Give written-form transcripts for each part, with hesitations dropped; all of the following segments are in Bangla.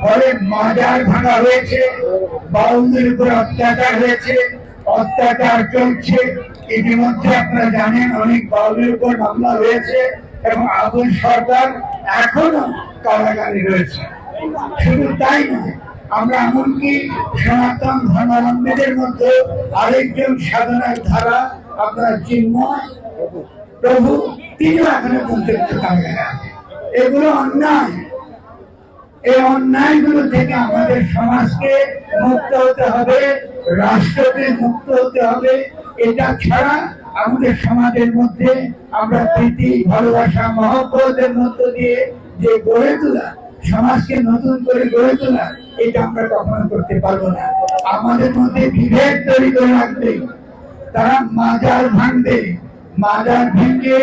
ফলে মাজার ভাঙা হয়েছে, বাউলদের উপর অত্যাচার হয়েছে, অত্যাচার চলছে। ইতিমধ্যে আপনারা জানেন অনেক বাউলের উপর মামলা হয়েছে এবং আবুল সরকার এখনো কারাগারে রয়েছে। শুধু তাই নয়, আমরা এমনকি সনাতন ধর্মাবলম্বীদের মধ্যে আরেকজন সাধনার ধারা আপনারা চিন্ময় প্রভু, তিনি এখনো বলতে কারাগারে আছে। এগুলো অন্যায়। এই অন্যায়গুলো থেকে আমাদের সমাজকে মুক্ত হতে হবে, রাষ্ট্রকে মুক্ত হতে হবে। এটা ছাড়া আমাদের সমাজের মধ্যে আমরা প্রীতি, ভালোবাসা, মহব্বতের মধ্য দিয়ে যে গড়ে তোলা, সমাজকে নতুন করে গড়ে তোলা, এটা আমরা কখনো করতে পারবো না। আমাদের মধ্যে বিভেদ তৈরি করে রাখবে, তারা মাজার ভাঙবে, মাজার ভেঙে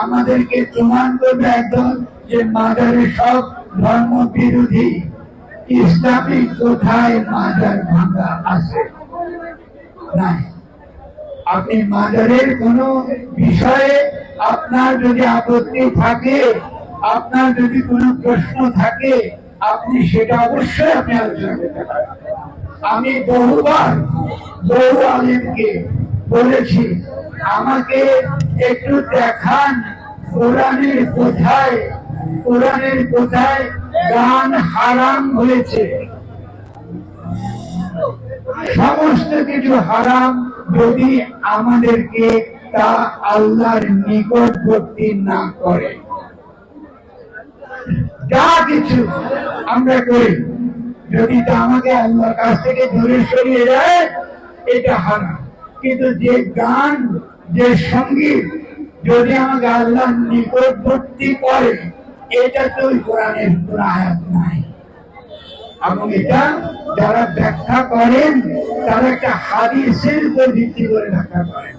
আমাদেরকে প্রমাণ করবে একদম যে মাজারে সব ধর্ম বিরোধী। ইসলামী কোথায় মাজার ভাঙা আছে? নাই। আপনি মাজারের কোন বিষয়ে আপনার যদি আপত্তি থাকে, আপনার যদি কোনো প্রশ্ন থাকে, আপনি সেটা অবশ্যই আপনি আলোচনা করতে পারেন। আমি বহুবার বহু আলেমকে বলেছি, আমাকে একটু দেখান কোরআনের কোথায় গান হারাম হয়েছে। সমস্ত কিছু হারাম যদি আমাদেরকে তা আল্লাহর নিকটবর্তী না করে। যা কিছু আমরা করি যদি তা আমাকে আল্লাহর কাছ থেকে দূরে সরিয়ে যায়, এটা হারাম। কিন্তু যে গান, যে সঙ্গীত যদি আমাকে আল্লাহর নিকটবর্তী করে, এটা তো কোরআনের কোন আয়াত নাই। এবং এটা যারা ব্যাখ্যা করেন তারা একটা হাদিসের উপর ভিত্তি করে ব্যাখ্যা করেন।